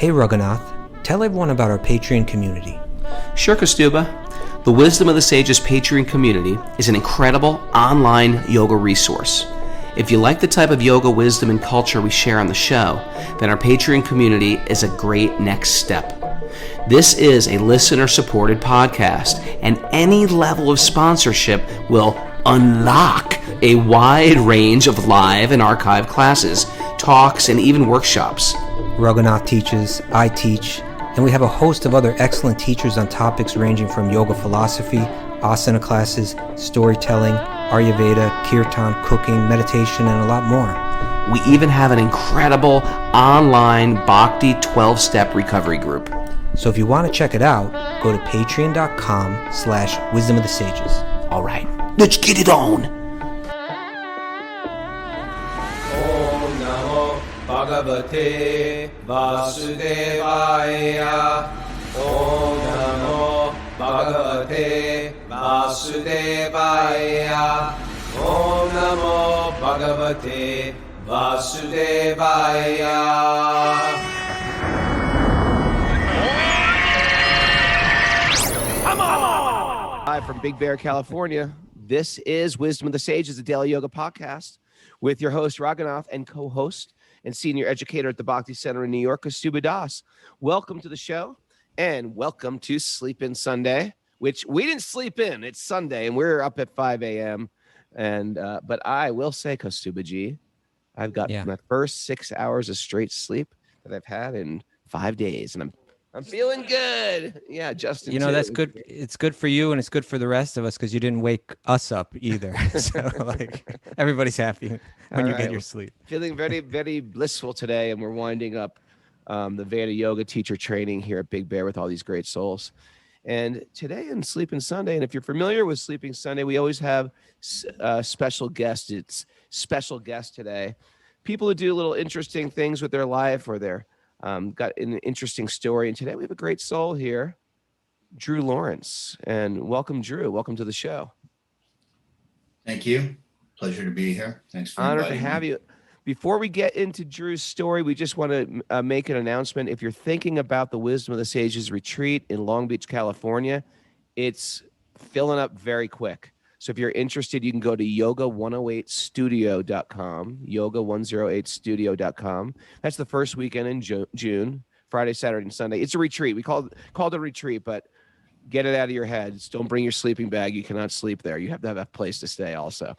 Hey Raghunath, tell everyone about our Patreon community. Sure, Kaustubha. The Wisdom of the Sages Patreon community is an incredible online yoga resource. If you like the type of yoga wisdom and culture we share on the show, then our Patreon community is a great next step. This is a listener-supported podcast, and any level of sponsorship will unlock a wide range of live and archived classes, talks, and even workshops. Raghunath teaches, I teach, and we have a host of other excellent teachers on topics ranging from yoga philosophy, asana classes, storytelling, Ayurveda, kirtan, cooking, meditation, and a lot more. We even have an incredible online Bhakti 12-step recovery group. So if you want to check it out, go to patreon.com/wisdom of the sages. All right, let's get it on. Om Namo Bhagavate Vasudevaya. Om Namo Bhagavate Vasudevaya. Om Namo Bhagavate Vasudevaya. Live from Big Bear, California. This is Wisdom of the Sages, a daily yoga podcast with your host, Raghunath, and co-host and senior educator at the Bhakti Center in New York, Kaustubha Das. Welcome to the show, and welcome to Sleep In Sunday, which we didn't sleep in. It's Sunday, and we're up at 5 a.m. And but I will say, Kaustubha Ji, I've got my first 6 hours of straight sleep that I've had in 5 days, and I'm feeling good. Yeah, Justin. You know, that's good. It's good for you, and it's good for the rest of us because you didn't wake us up either. So, like, everybody's happy when you get your sleep. Feeling very, very blissful today, and we're winding up the Veda Yoga teacher training here at Big Bear with all these great souls. And today in Sleeping Sunday, and if you're familiar with Sleeping Sunday, we always have special guests. It's special guest today. People who do little interesting things with their life or their got an interesting story. And today we have a great soul here, Drew Lawrence. And welcome, Drew. Welcome to the show. Thank you. Pleasure to be here. Thanks for inviting me. Honored to have you. Before we get into Drew's story, we just want to make an announcement. If you're thinking about the Wisdom of the Sages retreat in Long Beach, California, it's filling up very quick. So if you're interested, you can go to yoga108studio.com, yoga108studio.com. That's the first weekend in June, Friday, Saturday, and Sunday. It's a retreat. We called it a retreat, but get it out of your head. Just don't bring your sleeping bag. You cannot sleep there. You have to have a place to stay also.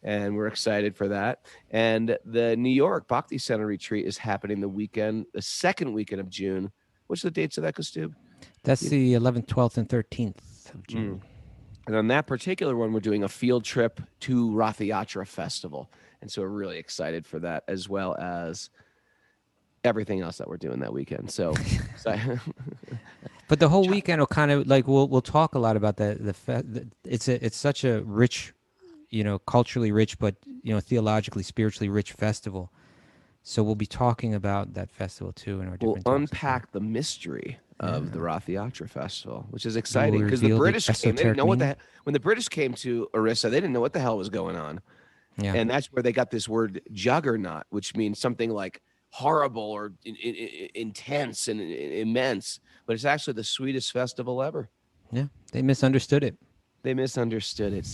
And we're excited for that. And the New York Bhakti Center retreat is happening the second weekend of June. What's the dates of that, Kaustubha? That's the 11th, 12th, and 13th of June. And on that particular one, we're doing a field trip to Rath Yatra Festival. And so we're really excited for that, as well as everything else that we're doing that weekend. So but the whole weekend will kind of like, we'll talk a lot about that. It's such a rich, culturally rich, but, theologically, spiritually rich festival. So we'll be talking about that festival too in our different We'll unpack the mystery of the Rath Yatra Festival, which is exciting because the British came. They didn't know when the British came to Orissa, they didn't know what the hell was going on. Yeah. And that's where they got this word juggernaut, which means something like horrible or intense and immense. But it's actually the sweetest festival ever. Yeah, they misunderstood it. See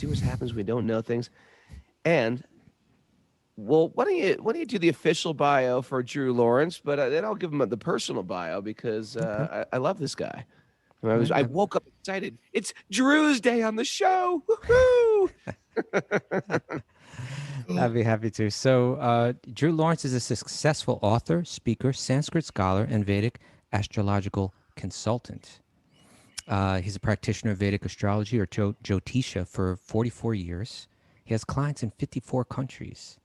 what happens when we don't know things. And well, why don't you do the official bio for Drew Lawrence? But then I'll give him the personal bio because I love this guy. I woke up excited. It's Drew's day on the show. Woohoo! I'd be happy to. So Drew Lawrence is a successful author, speaker, Sanskrit scholar, and Vedic astrological consultant. He's a practitioner of Vedic astrology or Jyotisha for 44 years. He has clients in 54 countries.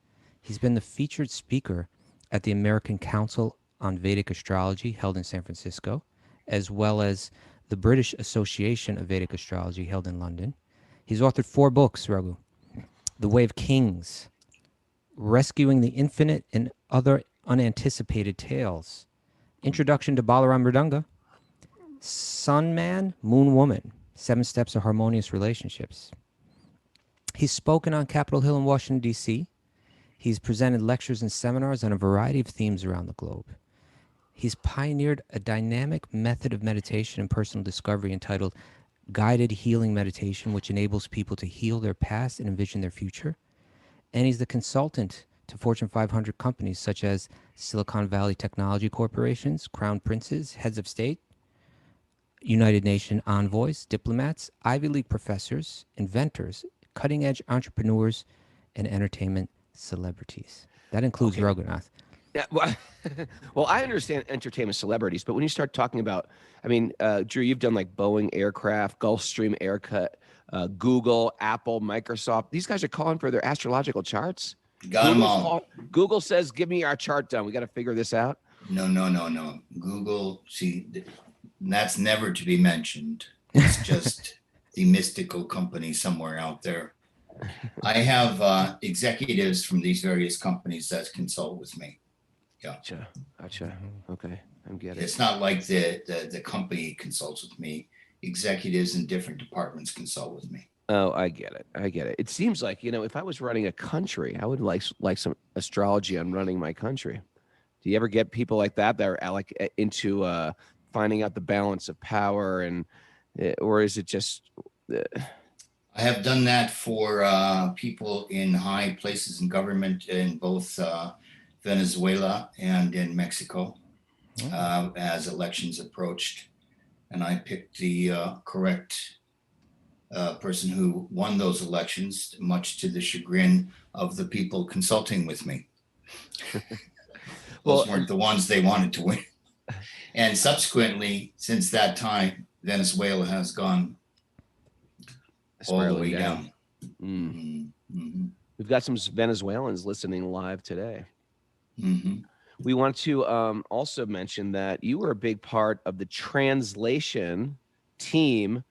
He's been the featured speaker at the American Council on Vedic Astrology held in San Francisco, as well as the British Association of Vedic Astrology held in London. He's authored 4 books, Raghu. The Way of Kings, Rescuing the Infinite and Other Unanticipated Tales, Introduction to Balaram Mridanga, Sun Man, Moon Woman, 7 Steps of Harmonious Relationships. He's spoken on Capitol Hill in Washington, D.C. He's presented lectures and seminars on a variety of themes around the globe. He's pioneered a dynamic method of meditation and personal discovery entitled Guided Healing Meditation, which enables people to heal their past and envision their future. And he's the consultant to Fortune 500 companies such as Silicon Valley Technology Corporations, Crown Princes, heads of state, United Nations envoys, diplomats, Ivy League professors, inventors, cutting-edge entrepreneurs, and entertainment celebrities. That includes Okay. Raghunath. Yeah, well, well, I understand entertainment celebrities, but when you start talking about, I mean, Drew, you've done like Boeing Aircraft, Gulfstream Aircut, Google, Apple, Microsoft. These guys are calling for their astrological charts. Got them all. Google says, "Give me our chart done. We got to figure this out." No. Google, see, that's never to be mentioned. It's just the mystical company somewhere out there. I have executives from these various companies that consult with me. Gotcha. Okay, I'm getting it. It's not like the company consults with me. Executives in different departments consult with me. Oh, I get it. It seems like, if I was running a country, I would like some astrology on running my country. Do you ever get people like that are like into finding out the balance of power, and or is it just? I have done that for people in high places in government in both Venezuela and in Mexico as elections approached. And I picked the correct person who won those elections, much to the chagrin of the people consulting with me. Those weren't the ones they wanted to win. And subsequently, since that time, Venezuela has gone all the way down. Mm-hmm. We've got some Venezuelans listening live today. Mm-hmm. We want to also mention that you were a big part of the translation team,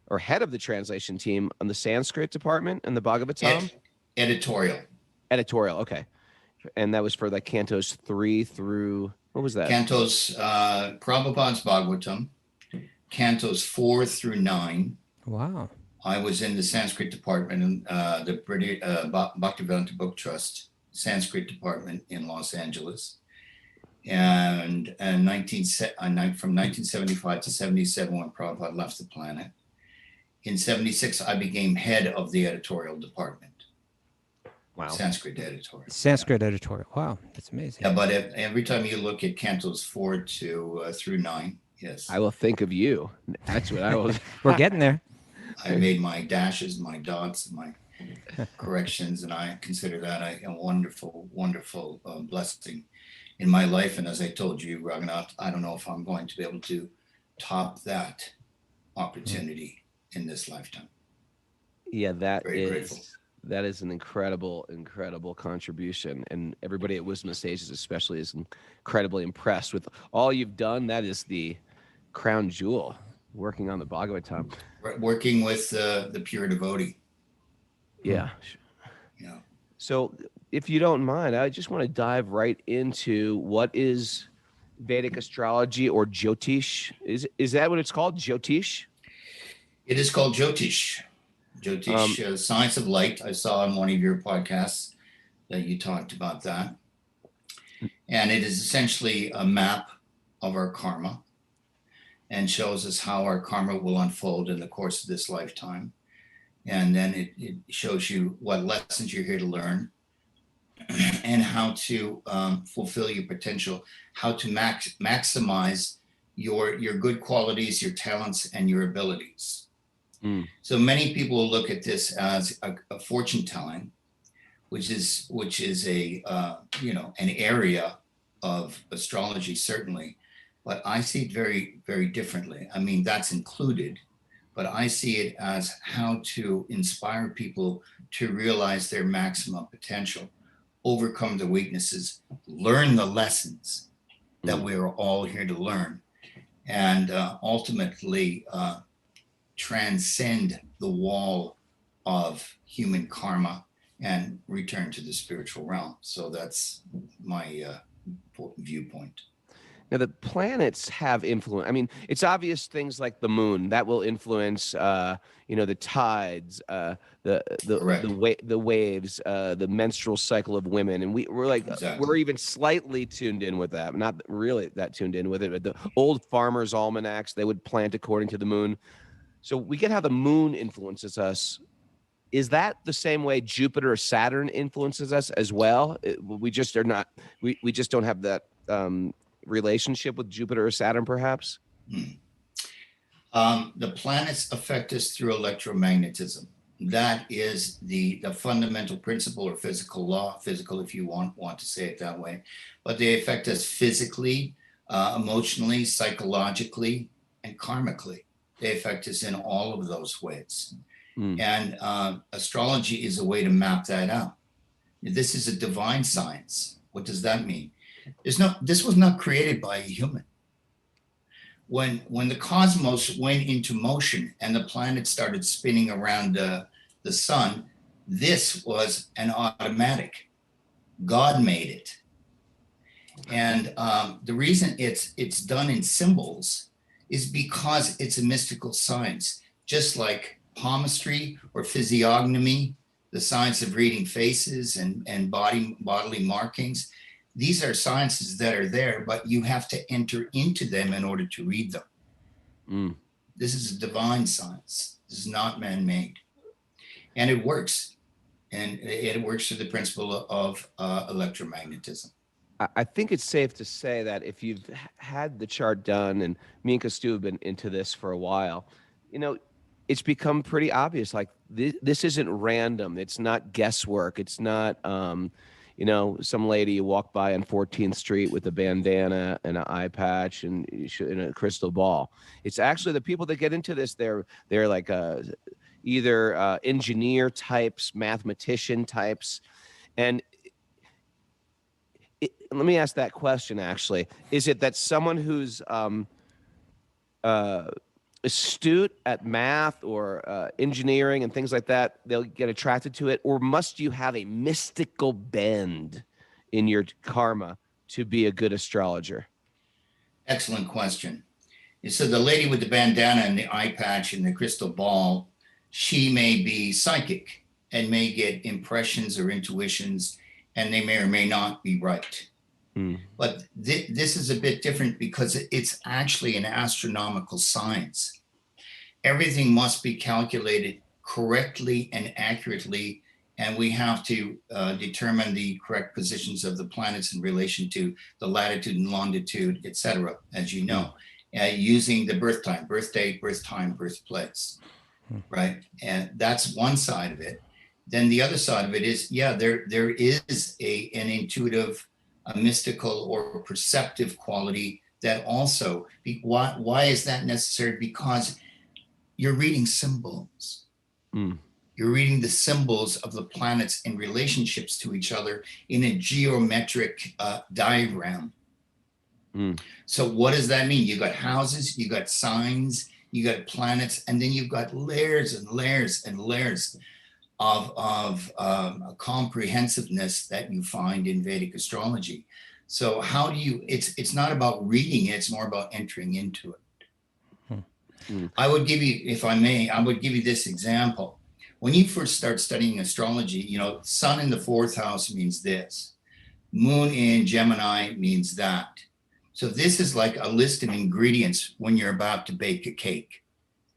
or head of the translation team on the Sanskrit department and the Bhagavatam. Editorial. Okay. And that was for like cantos 3 through, what was that? Cantos, Prabhupada's Bhagavatam, cantos 4 through 9. Wow. I was in the Sanskrit department in the British Bhaktivedanta Book Trust Sanskrit department in Los Angeles. And from 1975 to 77, when Prabhupada left the planet. In 76, I became head of the editorial department. Wow. Sanskrit editorial. Sanskrit editorial. Wow, that's amazing. Yeah, but every time you look at cantos 4 through 9, yes. I will think of you. That's what I will. We're getting there. I made my dashes, my dots, my corrections, and I consider that a wonderful, wonderful blessing in my life. And as I told you, Raghunath, I don't know if I'm going to be able to top that opportunity in this lifetime. Yeah, Very grateful. That is an incredible contribution. And everybody at Wisdom of Sages especially is incredibly impressed with all you've done. That is the crown jewel, working on the Bhagavatam. Working with the pure devotee. Yeah. Yeah. So if you don't mind, I just want to dive right into what is Vedic astrology, or Jyotish. Is that what it's called? Jyotish? It is called Jyotish. Jyotish, Science of Light. I saw on one of your podcasts that you talked about that. And it is essentially a map of our karma and shows us how our karma will unfold in the course of this lifetime. And then it shows you what lessons you're here to learn and how to fulfill your potential, how to maximize your good qualities, your talents, and your abilities. So many people will look at this as a fortune telling, which is a an area of astrology, certainly, but I see it very, very differently. I mean, that's included, but I see it as how to inspire people to realize their maximum potential, overcome the weaknesses, learn the lessons that we're all here to learn, and ultimately transcend the wall of human karma and return to the spiritual realm. So that's my viewpoint. Now, the planets have influence. I mean, it's obvious things like the moon that will influence, the tides, Correct. the waves, the menstrual cycle of women, and we're like Exactly. we're even slightly tuned in with that. Not really that tuned in with it, but the old farmers' almanacs, they would plant according to the moon. So we get how the moon influences us. Is that the same way Jupiter or Saturn influences us as well? We just are not. We just don't have that relationship with Jupiter or Saturn, perhaps. The planets affect us through electromagnetism. That is the fundamental principle or physical law, physical if you want to say it that way. But they affect us physically, emotionally, psychologically, and karmically. They affect us in all of those ways. And astrology is a way to map that out. This is a divine science. What does that mean? This was not created by a human. When the cosmos went into motion and the planets started spinning around the sun, this was an automatic. God made it. And the reason it's done in symbols is because it's a mystical science, just like palmistry or physiognomy, the science of reading faces and bodily markings. These are sciences that are there, but you have to enter into them in order to read them. This is a divine science. This is not man-made. And it works. And it works through the principle of electromagnetism. I think it's safe to say that if you've had the chart done, and me and Kaustubha have been into this for a while, it's become pretty obvious. Like this isn't random. It's not guesswork. It's not, some lady you walk by on 14th Street with a bandana and an eye patch and a crystal ball. It's actually the people that get into this. They're like either engineer types, mathematician types, and let me ask that question. Actually, is it that someone who's astute at math or engineering and things like that, they'll get attracted to it? Or must you have a mystical bend in your karma to be a good astrologer? Excellent question. So the lady with the bandana and the eye patch and the crystal ball, she may be psychic and may get impressions or intuitions, and they may or may not be right. But this is a bit different because it's actually an astronomical science. Everything must be calculated correctly and accurately, and we have to determine the correct positions of the planets in relation to the latitude and longitude, etc., as you know, using the birth time, birth date, birth time, birthplace, right? And that's one side of it. Then the other side of it is, there is an intuitive, a mystical or perceptive quality that also, why is that necessary? Because you're reading symbols. You're reading the symbols of the planets in relationships to each other in a geometric diagram. So what does that mean? You got houses, you got signs, you got planets, and then you've got layers and layers and layers of comprehensiveness that you find in Vedic astrology. So how do you, it's not about reading it, it's more about entering into it. I would give you, if I may, I would give you this example. When you first start studying astrology, sun in the 4th house means this. Moon in Gemini means that. So this is like a list of ingredients when you're about to bake a cake.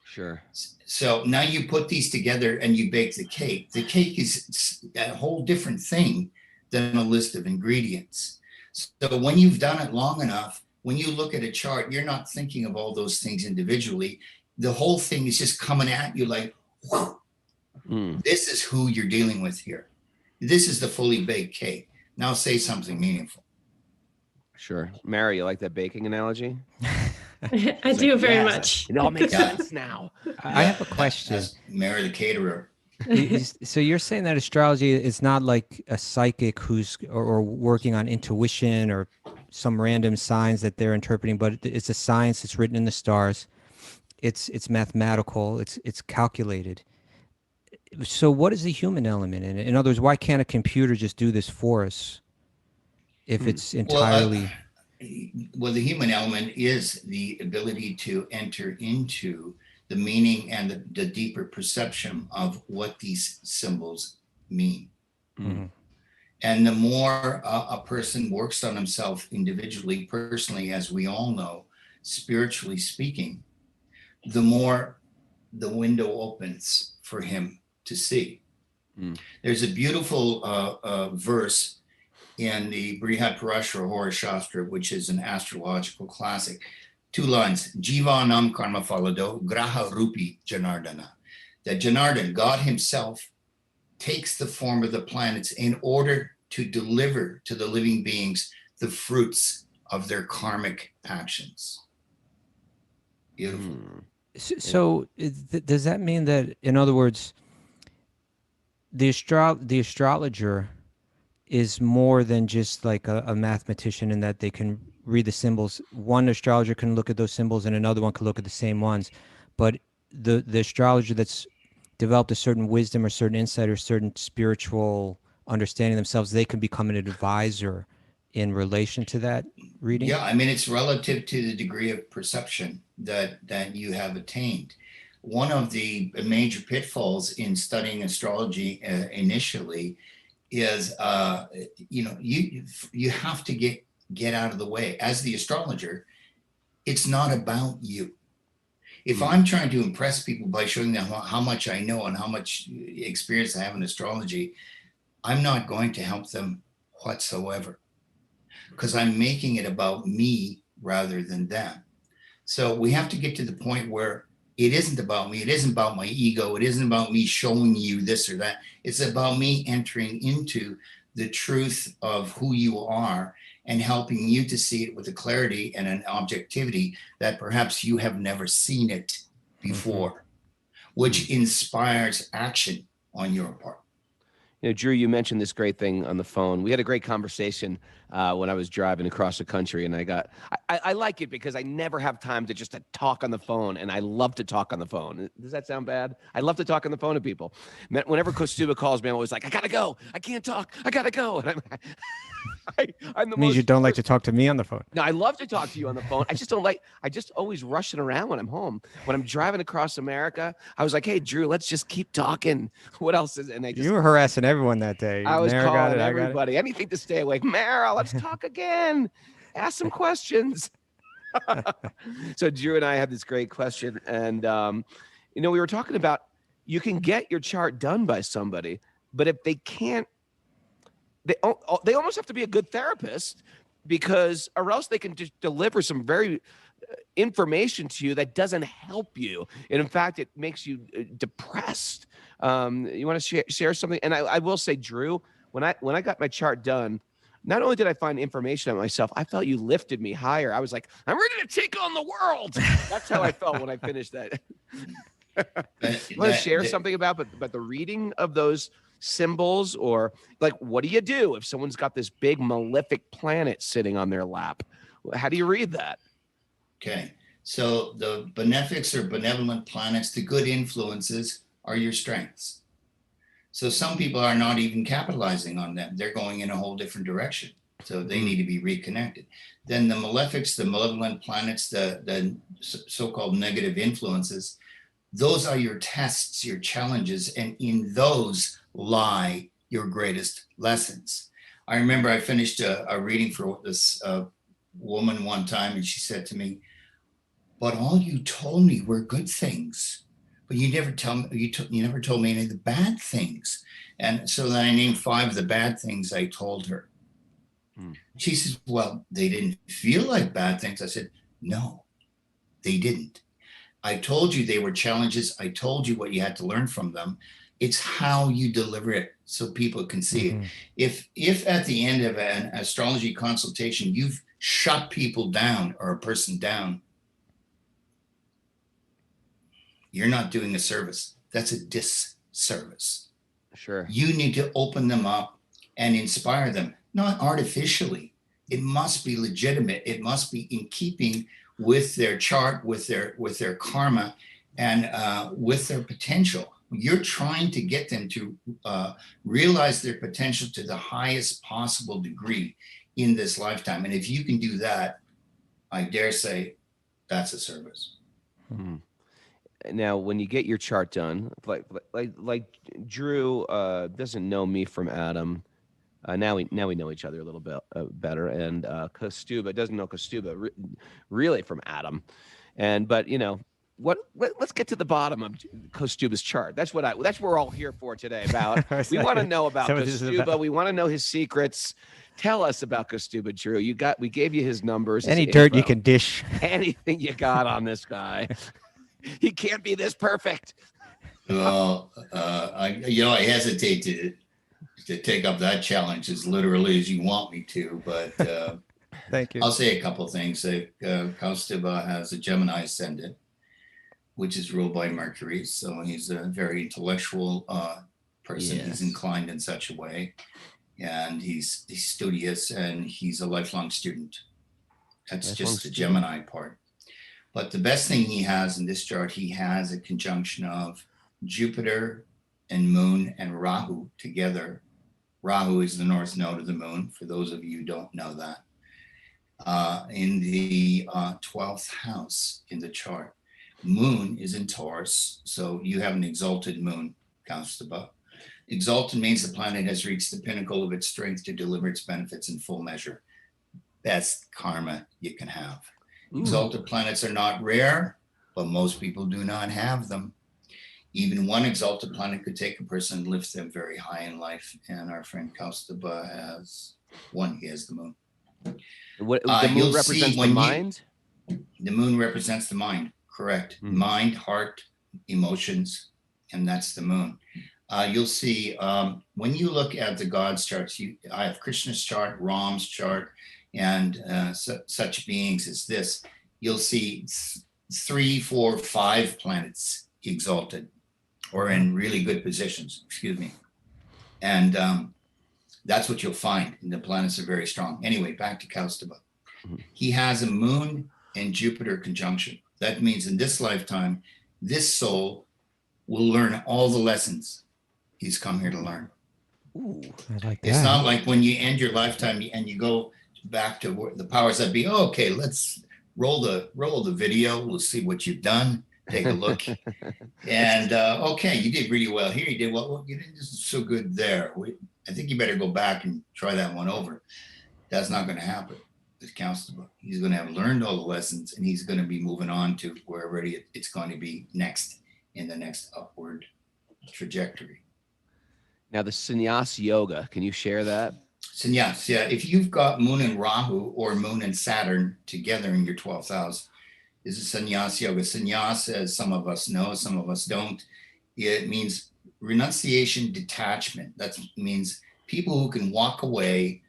Sure. So now you put these together and you bake the cake. The cake is a whole different thing than a list of ingredients. So when you've done it long enough, when you look at a chart, you're not thinking of all those things individually. The whole thing is just coming at you like, whoa, this is who you're dealing with here. This is the fully baked cake. Now say something meaningful. Sure. Mary, you like that baking analogy? I do very much. It all makes sense now. I have a question. As Mary the caterer. So you're saying that astrology is not like a psychic who's or working on intuition or some random signs that they're interpreting, but it's a science. It's written in the stars. It's mathematical. It's calculated. So what is the human element in it? In other words, why can't a computer just do this for us if it's entirely... well, the human element is the ability to enter into the meaning and the deeper perception of what these symbols mean. Mm-hmm. And the more a person works on himself individually, personally, as we all know, spiritually speaking, the more the window opens for him to see. There's a beautiful verse in the Brihadarashtra Shastra, which is an astrological classic. 2 lines, Jivanam karma falado graha rupi janardana. That Janardana, God himself, takes the form of the planets in order to deliver to the living beings the fruits of their karmic actions. Beautiful. So does that mean that, in other words, the astrologer is more than just like a mathematician in that they can read the symbols? One astrologer can look at those symbols and another one can look at the same ones, but the astrologer that's developed a certain wisdom or certain insight or certain spiritual understanding themselves, they can become an advisor in relation to that reading? Yeah, I mean, it's relative to the degree of perception that you have attained. One of the major pitfalls in studying astrology initially is, you have to get out of the way. As the astrologer, it's not about you. If I'm trying to impress people by showing them how much I know and how much experience I have in astrology, I'm not going to help them whatsoever, because I'm making it about me rather than them. So we have to get to the point where it isn't about me. It isn't about my ego. It isn't about me showing you this or that. It's about me entering into the truth of who you are and helping you to see it with a clarity and an objectivity that perhaps you have never seen it before, which inspires action on your part. Drew, you mentioned this great thing on the phone. We had a great conversation when I was driving across the country, and I like it because I never have time to just talk on the phone, and I love to talk on the phone. Does that sound bad? I love to talk on the phone to people. Whenever Kaustubha calls me, I'm always like, I gotta go. I can't talk. I gotta go. And I'm the Means you don't like to talk to me on the phone. No, I love to talk to you on the phone. I just always rushing around when I'm home. When I'm driving across America, I was like, hey, Drew, let's just keep talking. What else is it? You were harassing everyone that day. I was Mara calling got it, everybody. Anything to stay awake. Mara, let's talk again. Ask some questions. So Drew and I had this great question. And, we were talking about, you can get your chart done by somebody, but if they can't, they almost have to be a good therapist, because or else they can just deliver some very information to you that doesn't help you, and in fact it makes you depressed. You want to share something? And I will say, Drew, when I got my chart done, not only did I find information on myself, I felt you lifted me higher. I was like, I'm ready to take on the world. That's how I felt when I finished that. You want to share something about the reading of those symbols, or like, what do you do if someone's got this big malefic planet sitting on their lap? How do you read that? Okay, so the benefics or benevolent planets, the good influences, are your strengths. So some people are not even capitalizing on them. They're going in a whole different direction. So they need to be reconnected. Then the malefics, the malevolent planets, the so-called negative influences, those are your tests, your challenges, and in those lie your greatest lessons. I remember I finished a reading for this woman one time, and she said to me, but all you told me were good things, but you never told me any of the bad things. And so then I named 5 of the bad things I told her. She says, well, they didn't feel like bad things. I said, no, they didn't. I told you they were challenges. I told you what you had to learn from them. It's how you deliver it so people can see it. If at the end of an astrology consultation, you've shut people down or a person down, you're not doing a service. That's a disservice. Sure. You need to open them up and inspire them, not artificially. It must be legitimate. It must be in keeping with their chart, with their karma, and with their potential. You're trying to get them to realize their potential to the highest possible degree in this lifetime. And if you can do that, I dare say that's a service. Now, when you get your chart done, like Drew doesn't know me from Adam. Now we know each other a little bit better, and Kaustubha doesn't know Kaustubha really from Adam, but let's get to the bottom of Kaustubha's chart. That's what we're all here for today. We want to know about Kaustubha. We want to know his secrets. Tell us about Kaustubha, Drew. We gave you his numbers. Any his dirt info. you can dish. Anything you got on this guy. He can't be this perfect. Well, I hesitate to take up that challenge as literally as you want me to, but Thank you. I'll say a couple of things. Kaustubha has a Gemini ascendant, which is ruled by Mercury. So he's a very intellectual person. Yes. He's inclined in such a way, and he's studious, and he's a lifelong student. That's just the Gemini part. But the best thing he has in this chart, he has a conjunction of Jupiter and Moon and Rahu together. Rahu is the north node of the moon, for those of you who don't know that, in the 12th house in the chart. Moon is in Taurus, so you have an exalted moon, Kaustubha. Exalted means the planet has reached the pinnacle of its strength to deliver its benefits in full measure. Best karma you can have. Exalted planets are not rare, but most people do not have them. Even one exalted planet could take a person and lift them very high in life. And our friend Kaustubha has one. He has the moon. The moon represents the mind? The moon represents the mind, correct. Mind, heart, emotions, and that's the moon. You'll see when you look at the gods charts, I have Krishna's chart, Ram's chart, and such beings as this. You'll see 3, 4, 5 planets exalted or in really good positions, and that's what you'll find, and the planets are very strong. Anyway, back to Kaustubha. He has a moon and Jupiter conjunction. That means in this lifetime, this soul will learn all the lessons he's come here to learn. Ooh, I like that. It's not like when you end your lifetime and you go back to the powers that be. Oh, okay, let's roll the video. We'll see what you've done. Take a look. And okay, you did really well here. You did well. You didn't do so good there. I think you better go back and try that one over. That's not going to happen with Kaustubha. He's going to have learned all the lessons, and he's going to be moving on to wherever it's going to be next in the next upward trajectory. Now, the Sunyas yoga, can you share that? Sunyas, yeah. If you've got Moon and Rahu or Moon and Saturn together in your 12th house, is a Sunyas yoga. Sunyas, as some of us know, some of us don't, it means renunciation, detachment. That means people who can walk away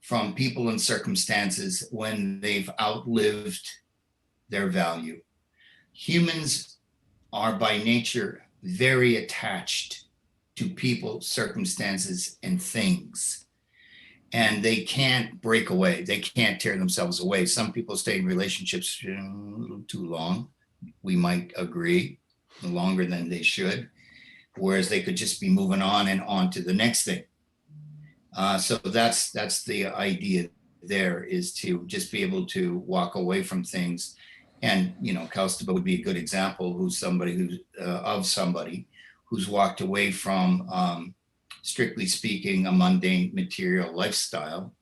from people and circumstances when they've outlived their value. Humans are by nature very attached to people, circumstances, and things. And they can't break away. They can't tear themselves away. Some people stay in relationships a little too long. We might agree, longer than they should, whereas they could just be moving on and on to the next thing. So that's the idea there, is to just be able to walk away from things. And, Kaustubha would be a good example, who's somebody who's walked away from, strictly speaking, a mundane material lifestyle,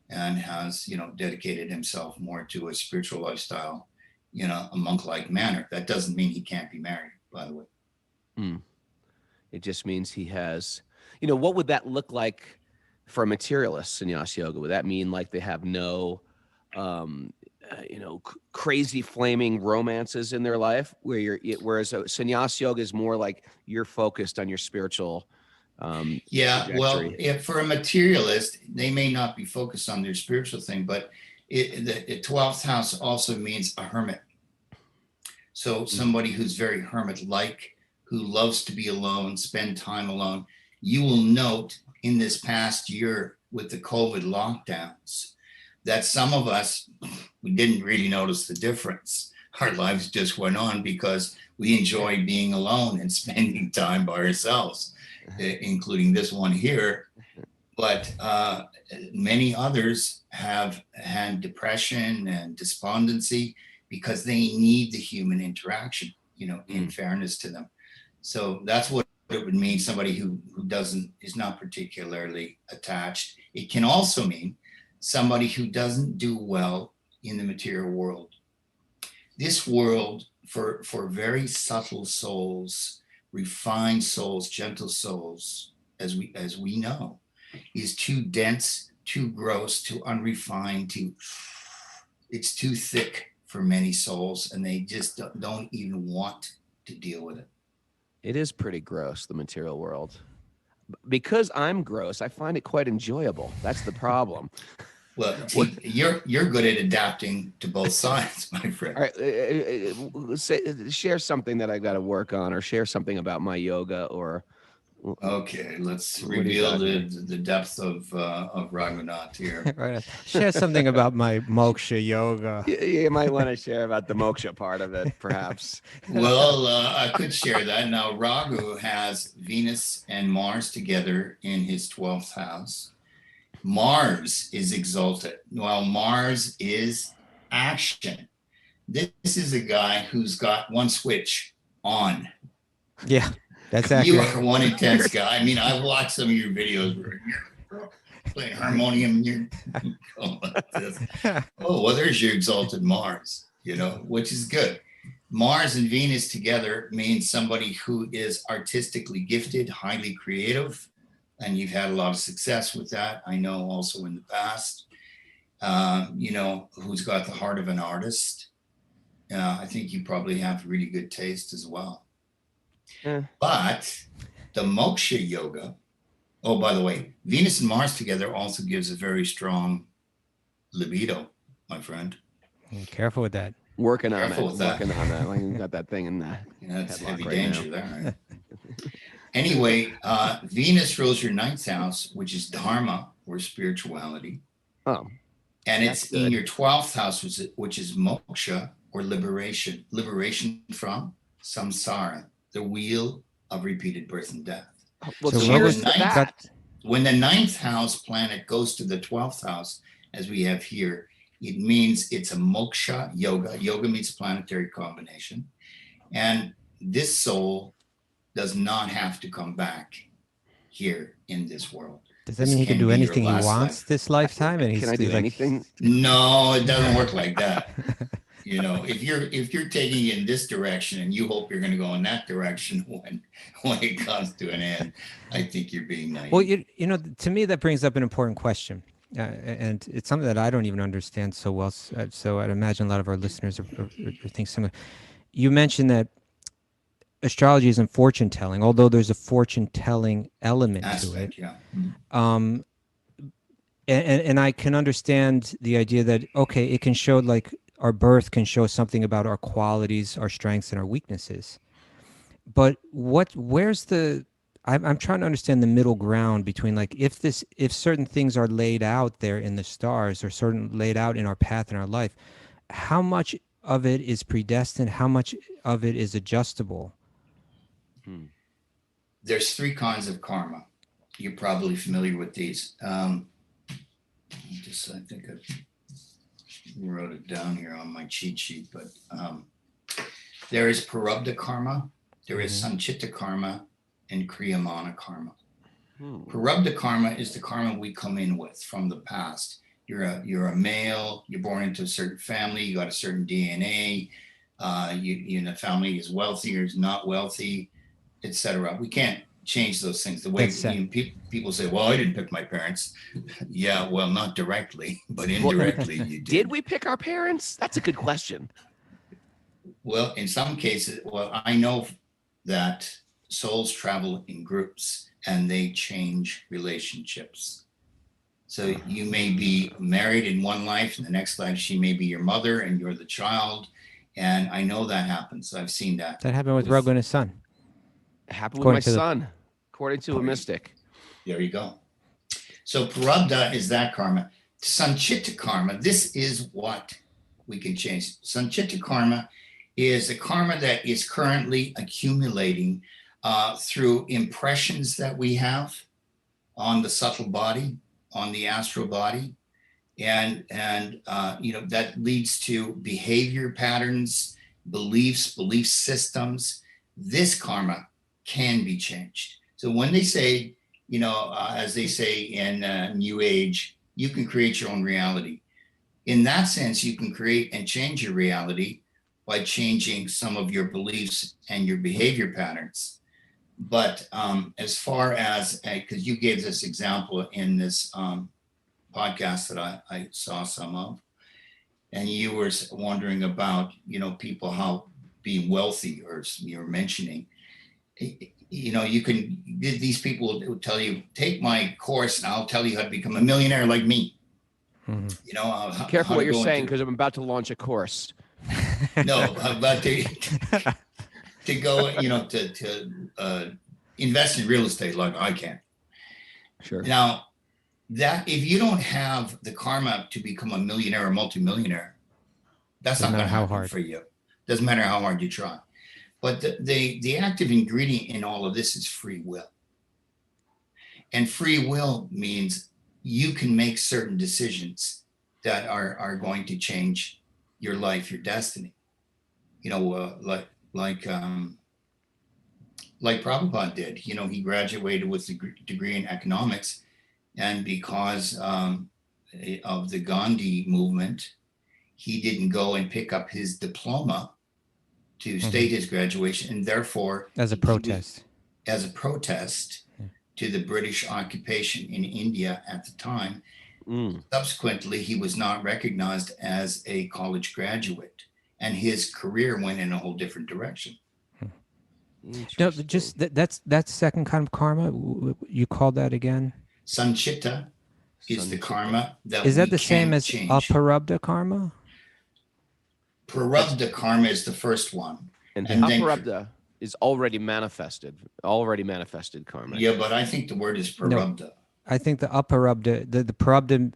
and has, dedicated himself more to a spiritual lifestyle, a monk-like manner. That doesn't mean he can't be married, by the way. It just means he has, what would that look like for a materialist sannyas yoga? Would that mean like they have no, crazy flaming romances in their life, whereas a sannyas yoga is more like you're focused on your spiritual trajectory? For a materialist, they may not be focused on their spiritual thing, but the 12th house also means a hermit. So somebody who's very hermit-like, who loves to be alone, spend time alone. You will note in this past year with the COVID lockdowns that some of us, we didn't really notice the difference. Our lives just went on because we enjoyed being alone and spending time by ourselves, including this one here. but many others have had depression and despondency because they need the human interaction, in fairness to them. So that's what it would mean, somebody who is not particularly attached. It can also mean somebody who doesn't do well in the material world. This world, for very subtle souls, refined souls, gentle souls, as we know, is too dense, too gross, too unrefined, it's too thick for many souls, and they just don't even want to deal with it. It is pretty gross, the material world. Because I'm gross, I find it quite enjoyable. That's the problem. Well, you're good at adapting to both sides, my friend. All right, share something that I got to work on, or share something about my yoga, or. Okay, let's reveal the depth of Raghunath here. Right. Share something about my Moksha yoga. You might want to share about the Moksha part of it, perhaps. Well, I could share that. Now, Raghu has Venus and Mars together in his 12th house. Mars is exalted, while Mars is action. This is a guy who's got one switch on. Yeah. That's accurate. You are one intense guy. I mean, I've watched some of your videos where you're playing harmonium and you're going like this. Oh, well, there's your exalted Mars, which is good. Mars and Venus together means somebody who is artistically gifted, highly creative, and you've had a lot of success with that. I know also in the past, who's got the heart of an artist. I think you probably have really good taste as well. But the Moksha yoga, oh, by the way, Venus and Mars together also gives a very strong libido, my friend. Careful with that. Working on that. Like you got that thing in that. That's heavy danger there, right? Anyway, Venus rules your 9th house, which is dharma or spirituality. Oh. And it's in your 12th house, which is moksha or liberation. Liberation from samsara, the wheel of repeated birth and death. Well, so when the 9th house planet goes to the 12th house, as we have here, it means it's a moksha yoga. Yoga means planetary combination. And this soul does not have to come back here in this world. Does that mean he can do anything he wants this lifetime? And can I do anything? No, it doesn't work like that. If you're taking it in this direction and you hope you're going to go in that direction when it comes to an end, I think you're being naive. Well, to me that brings up an important question, and it's something that I don't even understand so well. So I'd imagine a lot of our listeners are think similar. You mentioned that astrology isn't fortune telling, although there's a fortune telling element to it. Yeah. And I can understand the idea that it can show like. Our birth can show something about our qualities, our strengths, and our weaknesses. But where's I'm trying to understand the middle ground between like if certain things are laid out there in the stars or laid out in our path in our life, how much of it is predestined? How much of it is adjustable? There's 3 kinds of karma. You're probably familiar with these. I think I wrote it down here on my cheat sheet, but there is Prarabdha karma, there is Sanchita karma, and Kriyamana karma. Prarabdha karma is the karma we come in with from the past. You're a male, you're born into a certain family, you got a certain DNA, the family is wealthy or is not wealthy, etc. We can't change those things. The way people say, well, I didn't pick my parents. Yeah, well, not directly, but indirectly you did. Did we pick our parents? That's a good question. Well, in some cases, I know that souls travel in groups and they change relationships. So you may be married in one life, in the next life she may be your mother and you're the child. And I know that happens. I've seen that. That happened with Raghu and his son. Happened with my son, according to a mystic. There you go. So Prarabdha is that karma. Sanchita karma, this is what we can change. Sanchita karma is a karma that is currently accumulating through impressions that we have on the subtle body, on the astral body, and that leads to behavior patterns, beliefs, belief systems. This karma can be changed. So when they say, as they say in New Age, you can create your own reality. In that sense, you can create and change your reality by changing some of your beliefs and your behavior patterns. But as far as, because you gave this example in this podcast that I saw some of, and you were wondering about, people, how being wealthy, or you're mentioning, you can, these people will tell you, take my course and I'll tell you how to become a millionaire like me. Mm-hmm. Careful what you're saying, because I'm about to launch a course. No, but to go, to invest in real estate like I can. Sure. Now, that if you don't have the karma to become a millionaire or multimillionaire, that's not going to happen for you. Doesn't matter how hard you try. But the active ingredient in all of this is free will. And free will means you can make certain decisions that are going to change your life, your destiny. Like Prabhupada did. He graduated with a degree in economics, and because of the Gandhi movement, he didn't go and pick up his diploma to state his graduation, and therefore, as a protest to the British occupation in India at the time. Subsequently, he was not recognized as a college graduate, and his career went in a whole different direction. No, just that's second kind of karma. You called that again? Sanchita is the karma that is that the we same can't as change. Aparabdha karma? Prarabdha karma is the first one, and Aparabdha is already manifested karma. Yeah, but I think the word is Prarabdha. No, I think the Aparabdha, the Prarabdha,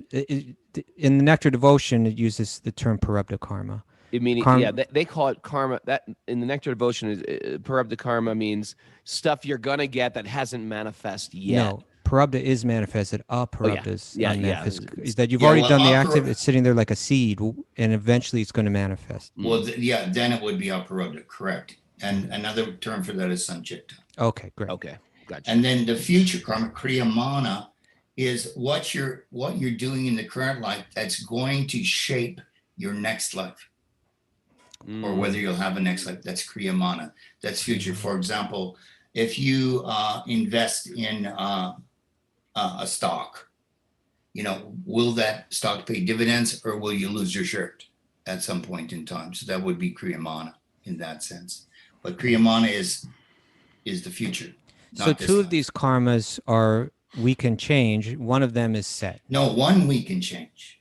in the Nectar Devotion, it uses the term Prarabdha karma. They call it karma. That in the Nectar Devotion, Prarabdha karma means stuff you're gonna get that hasn't manifested yet. No, Prarabdha is manifested. Aparabdha is unmanifested. Yeah. That you've already done the active. It's sitting there like a seed, and eventually it's going to manifest. Well, then it would be Aparabdha, correct. And another term for that is Sanchita. Okay, great. Okay, gotcha. And then the future karma, Kriyamana, is what you're doing in the current life that's going to shape your next life. Or whether you'll have a next life. That's Kriyamana. That's future. For example, if you invest in a stock, will that stock pay dividends, or will you lose your shirt at some point in time? So that would be Kriyamana in that sense. But Kriyamana is the future. So two of these karmas we can change. One of them is set. No, one we can change.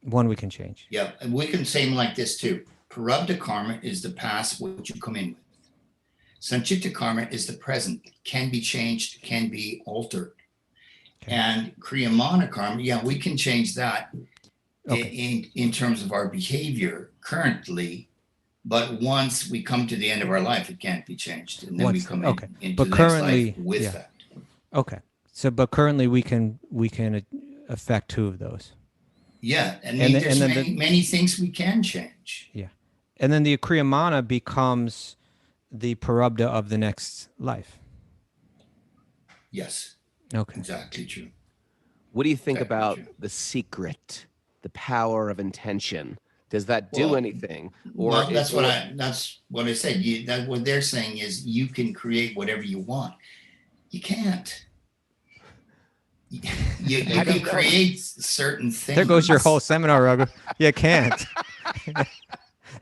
One we can change. Yeah, and we can say them like this too. Prarabdha karma is the past, what you come in with. Sanchita karma is the present, can be changed, can be altered. Okay. And Kriyamana karma, we can change that in terms of our behavior currently, but once we come to the end of our life, it can't be changed. And then we come into the next life with that. Okay. So, but currently we can affect two of those. Yeah, and there's many things we can change. Yeah. And then the Kriyamana becomes the Prarabdha of the next life. Yes. Okay. Exactly true. What do you think about the secret, the power of intention? Does that do anything? Or that's what I said. What they're saying is you can create whatever you want. You can't. You can create certain things. There goes your whole seminar, Raghu. You can't.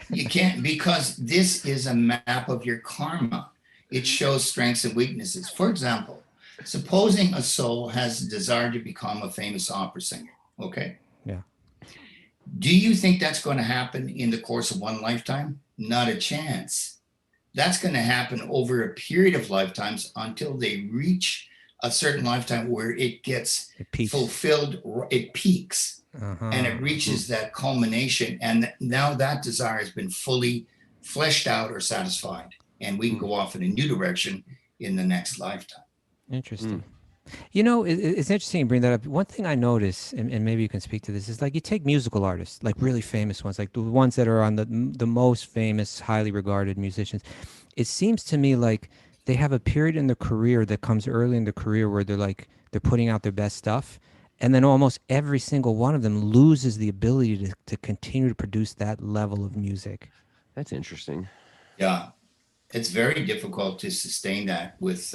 You can't, because this is a map of your karma. It shows strengths and weaknesses. For example, supposing a soul has a desire to become a famous opera singer, okay? Yeah. Do you think that's going to happen in the course of one lifetime? Not a chance. That's going to happen over a period of lifetimes until they reach a certain lifetime where it gets fulfilled, it peaks. And it reaches that culmination, and now that desire has been fully fleshed out or satisfied, and we can go off in a new direction in the next lifetime. Interesting. It's interesting you bring that up. One thing I notice, and maybe you can speak to this, is like you take musical artists, like really famous ones, like the ones that are on the most famous, highly regarded musicians. It seems to me like they have a period in their career that comes early in their career where they're putting out their best stuff, and then almost every single one of them loses the ability to continue to produce that level of music. That's interesting. Yeah, it's very difficult to sustain that with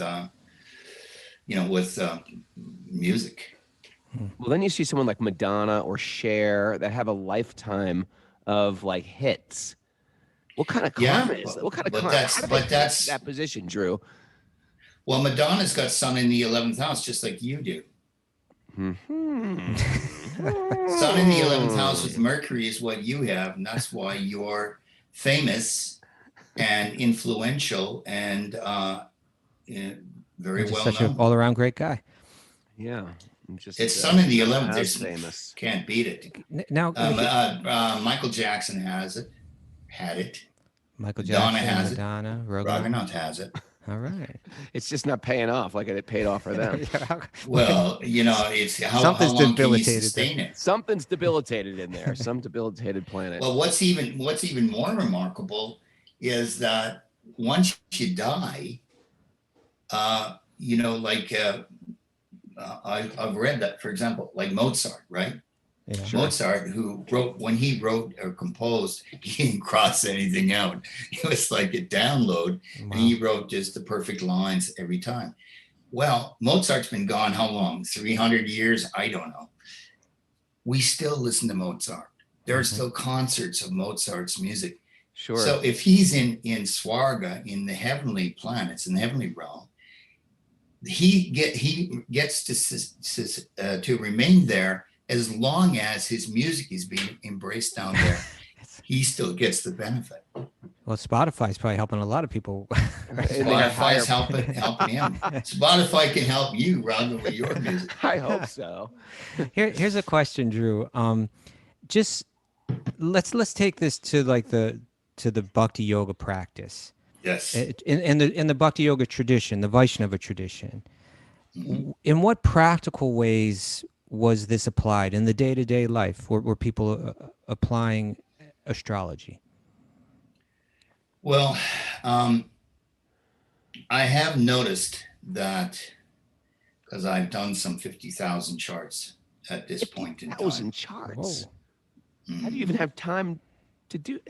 music. Well, then you see someone like Madonna or Cher that have a lifetime of like hits. What kind of karma is that? What kind of karma? How do they get to that position, Drew? Well, Madonna's got Sun in the 11th house, just like you do. Mm-hmm. Sun in the 11th house with Mercury is what you have, and that's why you're famous and influential and very well such known. an all-around great guy. Yeah. It's Sun in the 11th. There's famous. Can't beat it. Now, Michael Jackson had it. Michael Jackson, Madonna has Madonna, Raghunath has it. All right. It's just not paying off like it paid off for them. Well, it's how Something's long can you debilitated sustain it? Something's debilitated in there. Some debilitated planet. Well, what's even more remarkable is that once you die, I've read that, for example, like Mozart, right? Yeah. Sure. Mozart, when he wrote or composed, he didn't cross anything out. It was like a download, and he wrote just the perfect lines every time. Well, Mozart's been gone how long? 300 years? I don't know. We still listen to Mozart. There are still concerts of Mozart's music. Sure. So if he's in Swarga, in the heavenly planets, in the heavenly realm, he gets to remain there as long as his music is being embraced down there. He still gets the benefit. Well, Spotify's probably helping a lot of people. Spotify's helping him. Spotify can help you, Raghu, with your music. I hope so. Here's a question, Drew. Just let's take this to the Bhakti yoga practice. Yes. In the Bhakti yoga tradition, the Vaishnava tradition. Mm-hmm. In what practical ways was this applied in the day-to-day life? Were people applying astrology? Well, I have noticed that, because I've done some 50,000 charts at this point in time. 50,000 charts. Mhm. How do you even have time to do?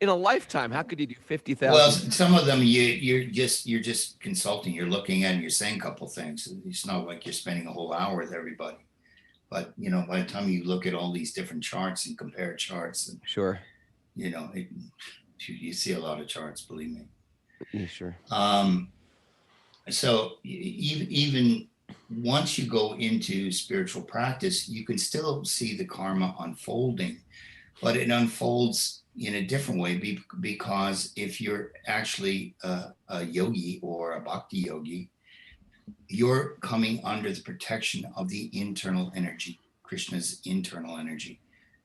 In a lifetime, how could you do 50,000? Well, some of them you're just consulting. You're looking at and you're saying a couple things. It's not like you're spending a whole hour with everybody. But by the time you look at all these different charts and compare charts, and Sure. You see a lot of charts. Believe me. Yeah, sure. So even once you go into spiritual practice, you can still see the karma unfolding, but it unfolds in a different way because if you're actually a yogi or a bhakti yogi, you're coming under the protection of the internal energy, Krishna's internal energy,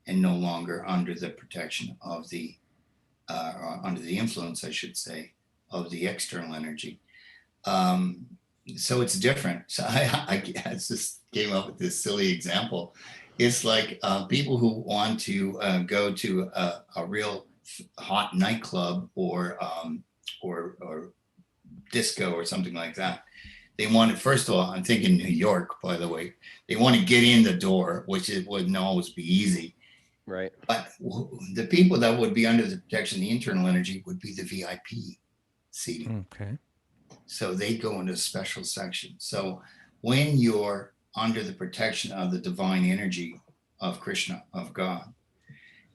and no longer under the protection of under the influence, I should say, of the external energy. So it's different. So I just came up with this silly example. It's like people who want to go to a real hot nightclub or disco or something like that. They want to, first of all, I'm thinking New York, by the way, they want to get in the door, which wouldn't always be easy. Right. But the people that would be under the protection of the internal energy would be the VIP seating. Okay. So they go into a special section. So when you're under the protection of the divine energy of Krishna, of God,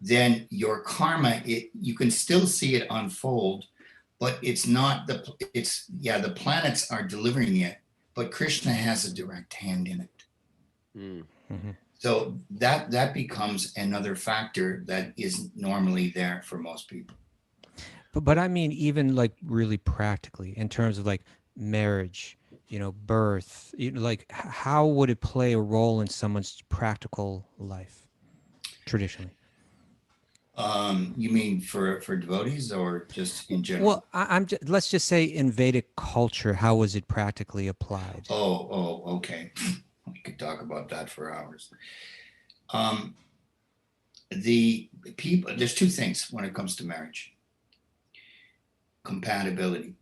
then your karma, you can still see it unfold, but it's not the planets are delivering it, but Krishna has a direct hand in it. Mm-hmm. So that becomes another factor that isn't normally there for most people. But I mean, even like really practically in terms of like marriage, birth, like how would it play a role in someone's practical life traditionally? You mean for devotees or just in general? Well, let's just say in Vedic culture, how was it practically applied? Okay. We could talk about that for hours. The people, there's two things when it comes to marriage. Compatibility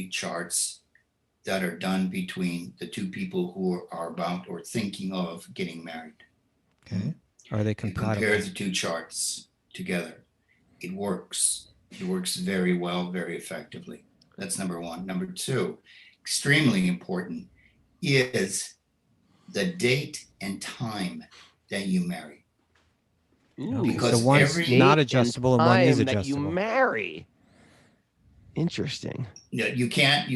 charts that are done between the two people who are about or thinking of getting married. Okay. Are they You compatible? compare the two charts together. It works. It works very well, very effectively. That's number one. Number two, extremely important, is the date and time that you marry. Ooh, Because so one's every not adjustable and one is time that you adjustable. marry. Interesting. you can't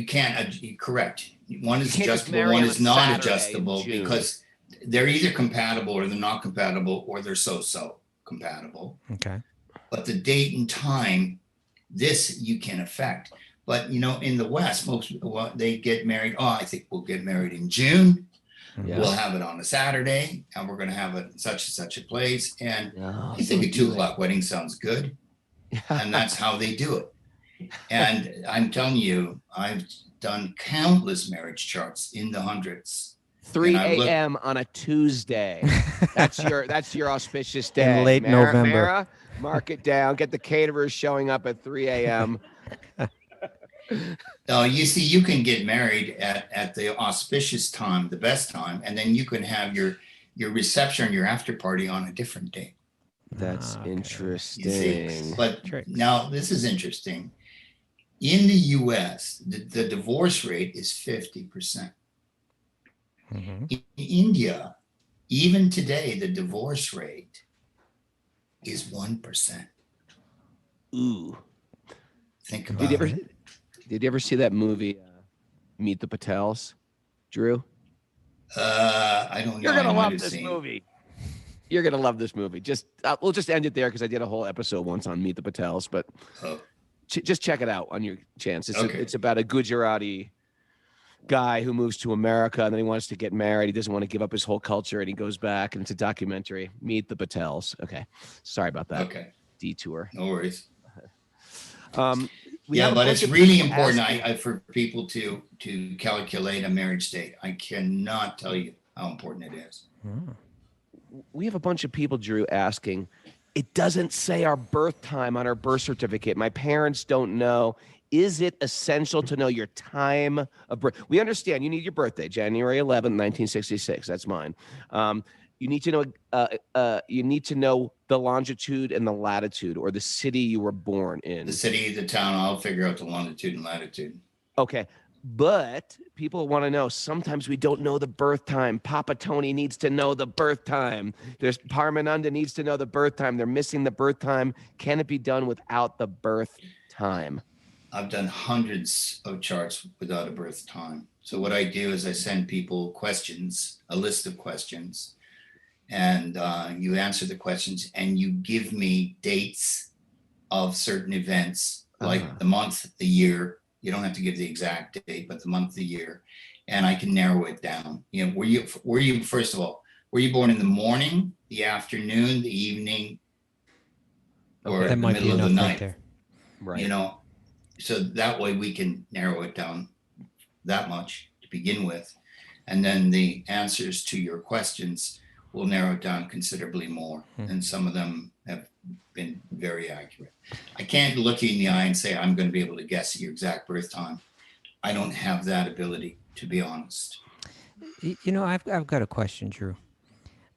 correct. One is You can't just adjustable, marry one on is a not Saturday in adjustable June. because they're either compatible or they're not compatible or they're so compatible. Okay. But the date and time, this you can affect. But in the West, most people, they get married. Oh, I think we'll get married in June. Yeah. We'll have it on a Saturday, and we're going to have it in such and such a place. And Oh, I think a so 2:00 wedding sounds good, and that's how they do it. And I'm telling you, I've done countless marriage charts in the hundreds. 3 And I look- a.m. on a Tuesday. That's your auspicious day. In late November. Mara, mark it down. Get the caterers showing up at 3 a.m. You see, you can get married at the auspicious time, the best time, and then you can have your reception, your after party on a different day. That's Okay. interesting. You see, but Tricks. now this is interesting. In the U.S., the divorce rate is 50%. Mhm. In India, even today, the divorce rate is 1%. Ooh. Think about Did you ever see that movie, Meet the Patels, Drew? I don't know. You're gonna I might love have this seen. movie. You're gonna love this movie. Just we'll just end it there because I did a whole episode once on Meet the Patels, but Oh, just check it out on your chance. Okay. It's about a Gujarati guy who moves to America and then he wants to get married. He doesn't want to give up his whole culture and he goes back and it's a documentary. Meet the Patels. Okay, sorry about that okay. detour. No worries. We have a But bunch it's of really people important asking- for people to calculate a marriage date. I cannot tell you how important it is. We have a bunch of people, Drew, asking. It doesn't say our birth time on our birth certificate. My parents don't know. Is it essential to know your time of birth? We understand you need your birthday, January 11th, 1966. That's mine. You need to know. You need to know the longitude and the latitude, or the city you were born in. The city, the town, I'll figure out the longitude and latitude. Okay. But people want to know, sometimes we don't know the birth time. Papa Tony needs to know the birth time. There's Paramananda needs to know the birth time. They're missing the birth time. Can it be done without the birth time? I've done hundreds of charts without a birth time. So what I do is I send people questions, a list of questions, and you answer the questions and you give me dates of certain events, like the month, the year. You don't have to give the exact date, but the month, the year, and I can narrow it down. Were you first of all, were you born in the morning, the afternoon, the evening, or That the might be middle of the enough right night? there. Right. So that way we can narrow it down that much to begin with, and then the answers to your questions will narrow it down considerably more, and some of them have been very accurate. I can't look you in the eye and say I'm going to be able to guess your exact birth time. I don't have that ability, to be honest. I've got a question, Drew.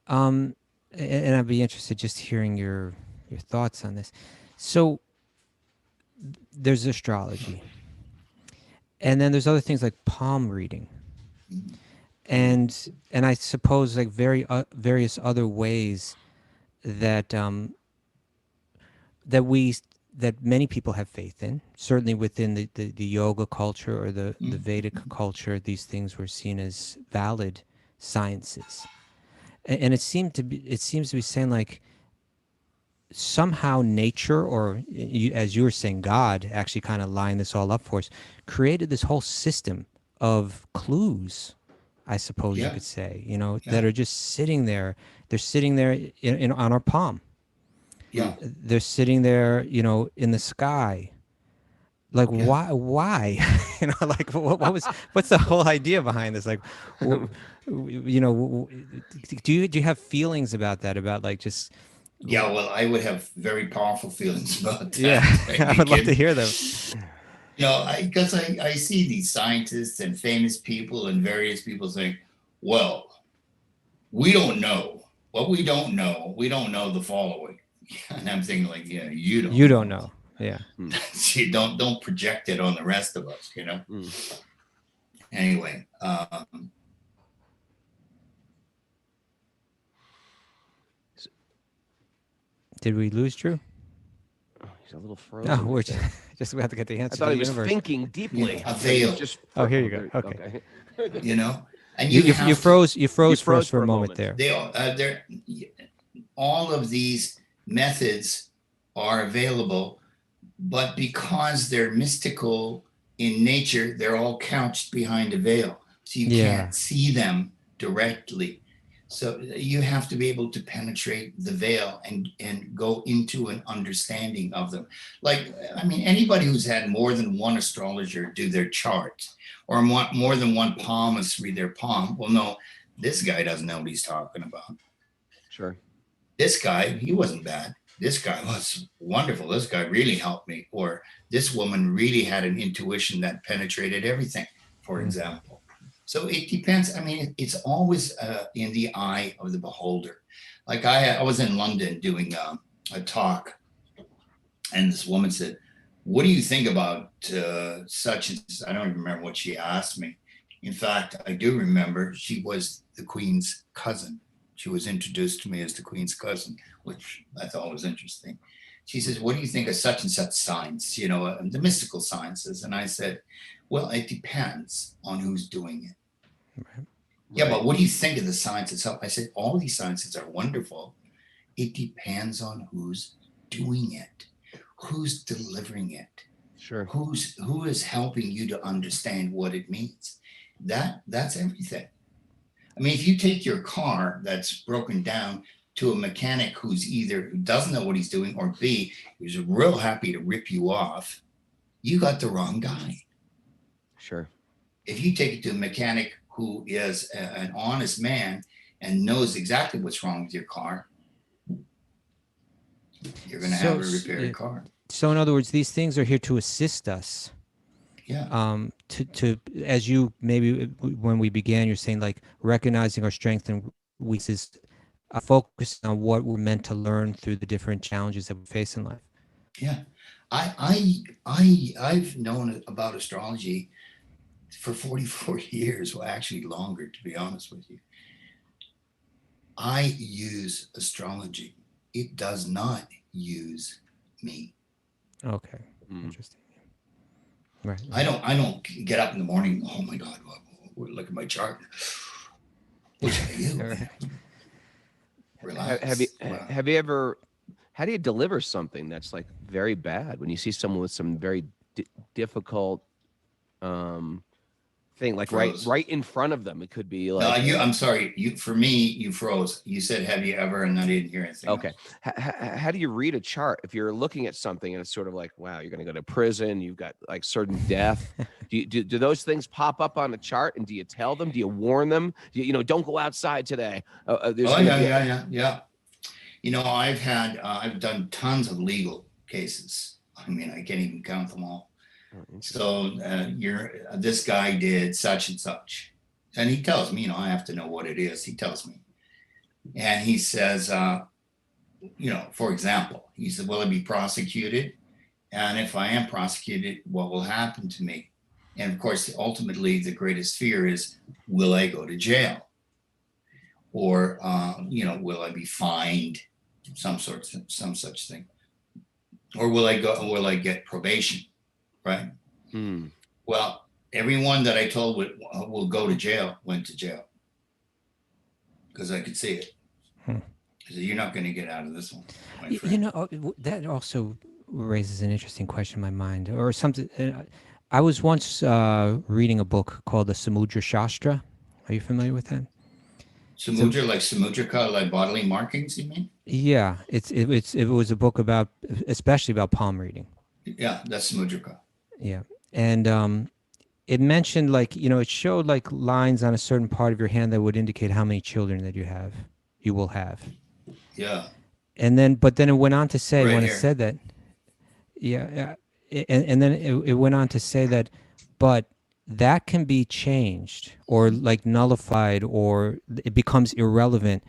And I'd be interested just hearing your thoughts on this. So there's astrology, and then there's other things like palm reading, and I suppose like various other ways that that many people have faith in. Certainly within the yoga culture or the Vedic culture, these things were seen as valid sciences, and it seems to be saying like somehow nature, or as you were saying, God actually kind of lined this all up for us, created this whole system of clues, I suppose you could say, that are just sitting there. They're sitting there on our palm. Yeah. They're sitting there, in the sky. Like, Yeah. why? Like, what's the whole idea behind this? Like, do you have feelings about that? About like just, Yeah, well, I would have very powerful feelings about yeah, that. Are I you would love to kidding? hear them. Because I see these scientists and famous people and various people saying, well, we don't know. What we don't know the following. And I'm thinking like, yeah, you don't You don't know. know. Yeah. See, don't project it on the rest of us, Anyway, Did we lose Drew? He's a little frozen. No, we're right there. just we have to get the answer. I thought to he the was universe. thinking deeply. a veil, Oh, here you go. Okay. and You have froze. You froze for us froze for for a a moment moment. there. they're all of these methods are available, but because they're mystical in nature, they're all couched behind a veil, so you Yeah. can't see them directly. So you have to be able to penetrate the veil and go into an understanding of them. Like, I mean, anybody who's had more than one astrologer do their chart, or more than one palmist read their palm, will know this guy doesn't know what he's talking about. Sure. This guy, he wasn't bad. This guy was wonderful. This guy really helped me. Or this woman really had an intuition that penetrated everything, for example. So it depends. I mean, it's always in the eye of the beholder. Like I was in London doing a talk, and this woman said, what do you think about such and such? I don't even remember what she asked me. In fact, I do remember she was the Queen's cousin. She was introduced to me as the Queen's cousin, which I thought was interesting. She says, what do you think of such and such signs, the mystical sciences? And I said, well, it depends on who's doing it. Right. Yeah, but what do you think of the science itself? I said, all these sciences are wonderful. It depends on who's doing it, who's delivering it, Sure. who is helping you to understand what it means. That's everything. I mean, if you take your car that's broken down to a mechanic who doesn't know what he's doing, or B, who's real happy to rip you off, you got the wrong guy. Sure. If you take it to a mechanic who is an honest man and knows exactly what's wrong with your car, you're going to have a repaired car. So in other words, these things are here to assist us. Yeah. To as you maybe when we began, you're saying like recognizing our strength and weaknesses, focusing on what we're meant to learn through the different challenges that we face in life. Yeah. I've known about astrology for 44 years, well, actually longer, to be honest with you. I use astrology. It does not use me. Okay. Interesting. Right. I don't get up in the morning. Oh my God! Look at my chart. What should I do? Right. Relax. Have you ever? How do you deliver something that's like very bad when you see someone with some very difficult thing, like right in front of them? It could be like. No, I'm sorry. For me, you froze. You said, "Have you ever?" And I didn't hear anything. Okay. How do you read a chart if you're looking at something and it's sort of like, wow, you're going to go to prison, you've got like certain death? do those things pop up on a chart, and do you tell them? Do you warn them? Don't go outside today. Yeah. I've done tons of legal cases. I mean, I can't even count them all. So this guy did such and such, and he tells me, I have to know what it is. He tells me, and he says, for example, he said, will I be prosecuted? And if I am prosecuted, what will happen to me? And of course, ultimately, the greatest fear is, will I go to jail? Or, will I be fined? Some such thing. Or will I get probation? Right. Well, everyone that I told will go to jail went to jail, because I could see it. I said, you're not going to get out of this one, my friend. That also raises an interesting question in my mind, or something. I was once reading a book called the Samudra Shastra. Are you familiar with that? Samudra, like Samudra, like bodily markings, you mean? Yeah, it was a book about, especially about palm reading. Yeah, that's Samudra. Yeah, and it mentioned, like, it showed like lines on a certain part of your hand that would indicate how many children that you will have. Yeah, And then, but then it went on to say, right when it here. said that, and then it went on to say that, but that can be changed or like nullified, or it becomes irrelevant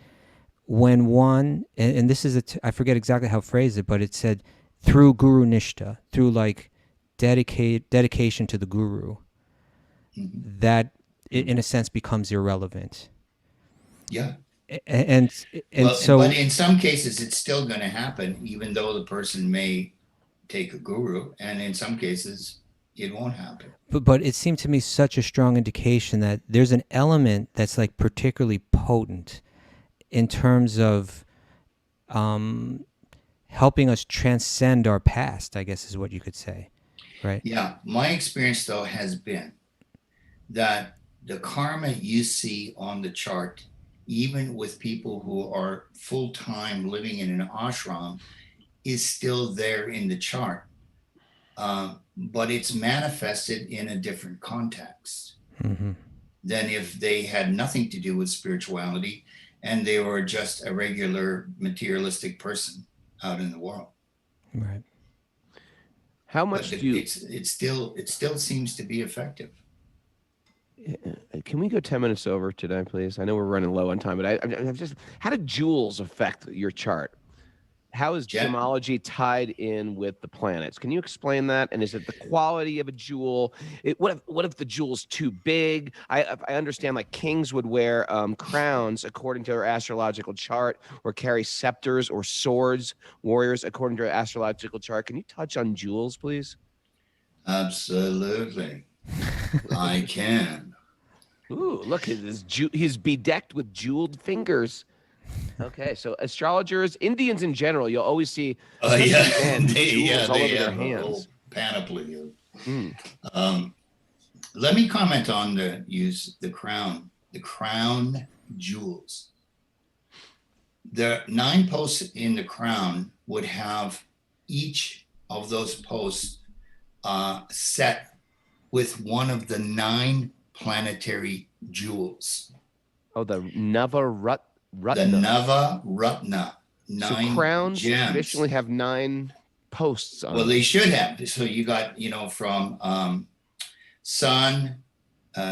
when one, and this is I forget exactly how it phrased it, but it said through guru nishta, through like dedication to the guru, Mhm. that in a sense becomes irrelevant. Yeah. And Well, but so, in some cases, it's still going to happen, even though the person may take a guru, and in some cases, it won't happen. but it seemed to me such a strong indication that there's an element that's like particularly potent in terms of helping us transcend our past, I guess is what you could say, right? Yeah, my experience though has been that the karma you see on the chart, even with people who are full time living in an ashram, is still there in the chart, but it's manifested in a different context Mm-hmm. than if they had nothing to do with spirituality and they were just a regular materialistic person out in the world. Right. How But much do you? it still seems to be effective. Can we go 10 minutes over today, please? I know we're running low on time, but I've just, how do jewels affect your chart? How is gemology tied in with the planets? Can you explain that? And is it the quality of a jewel? What if the jewel's too big? I understand like kings would wear crowns according to their astrological chart, or carry scepters or swords, warriors according to their astrological chart. Can you touch on jewels, please? Absolutely. I can. Ooh, look, he's bedecked with jeweled fingers. Okay, so astrologers, Indians in general, you'll always see, especially men, jewels all over their hands. A whole panoply of. Mm. Let me comment on the crown jewels. The 9 posts in the crown would have each of those posts set with one of the 9 planetary jewels. Oh, the Navaratna. The Navaratna. 9 so crowns gems. traditionally have 9 posts on Well, them. they should have. So you got, from sun,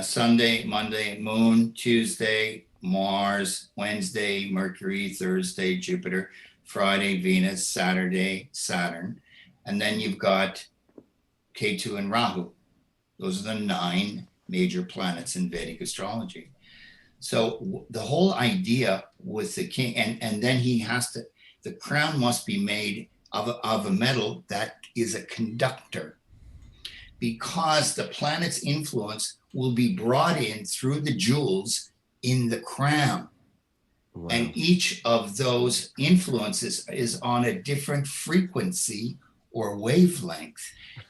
Sunday, Monday, moon, Tuesday, Mars, Wednesday, Mercury, Thursday, Jupiter, Friday, Venus, Saturday, Saturn. And then you've got Ketu and Rahu. Those are the 9 major planets in Vedic astrology. So the whole idea with the king, and then the crown must be made of a metal that is a conductor, because the planet's influence will be brought in through the jewels in the crown. Wow. And each of those influences is on a different frequency or wavelength,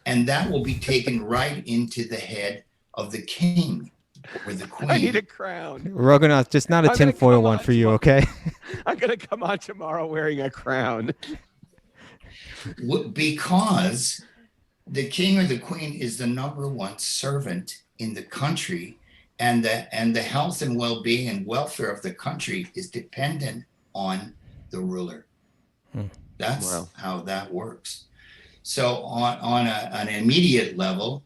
and that will be taken right into the head of the king or the queen. I need a crown. Raghunath, just not a tinfoil one for you, okay? I'm going to come on tomorrow wearing a crown. Because the king or the queen is the number one servant in the country, and the health and well-being and welfare of the country is dependent on the ruler. That's how that works. So on an immediate level,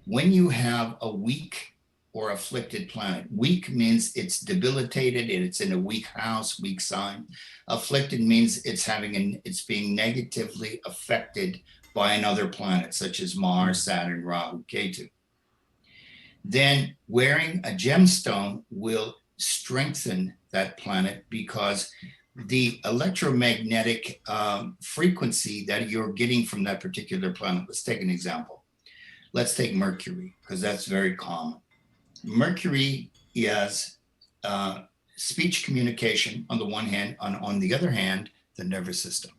when you have a weak or afflicted planet, weak means it's debilitated and it's in a weak house, weak sign. Afflicted means it's being negatively affected by another planet, such as Mars, Saturn, Rahu, Ketu. Then wearing a gemstone will strengthen that planet, because the electromagnetic frequency that you're getting from that particular planet. Let's take an example. Let's take Mercury, because that's very common. Mercury is speech communication on the one hand, on the other hand, the nervous system.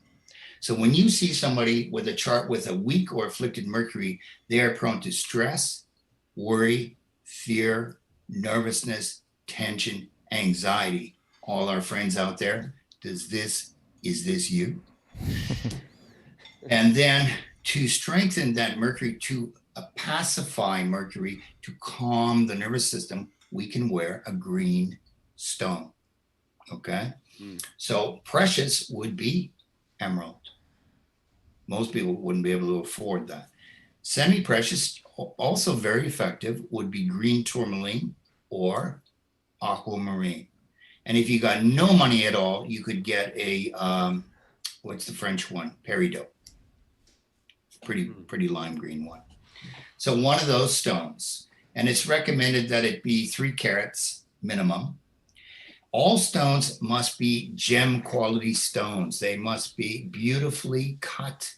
So when you see somebody with a chart with a weak or afflicted Mercury, they are prone to stress, worry, fear, nervousness, tension, anxiety. All our friends out there, does this Is this you? And then to strengthen that Mercury, to pacify Mercury, to calm the nervous system, we can wear a green stone. Okay. So precious would be emerald. Most people wouldn't be able to afford that. Semi-precious, also very effective, would be green tourmaline or aquamarine. And if you got no money at all, you could get a, what's the French one? Peridot. Pretty lime green one. So one of those stones. And it's recommended that it be 3 carats minimum. All stones must be gem quality stones. They must be beautifully cut,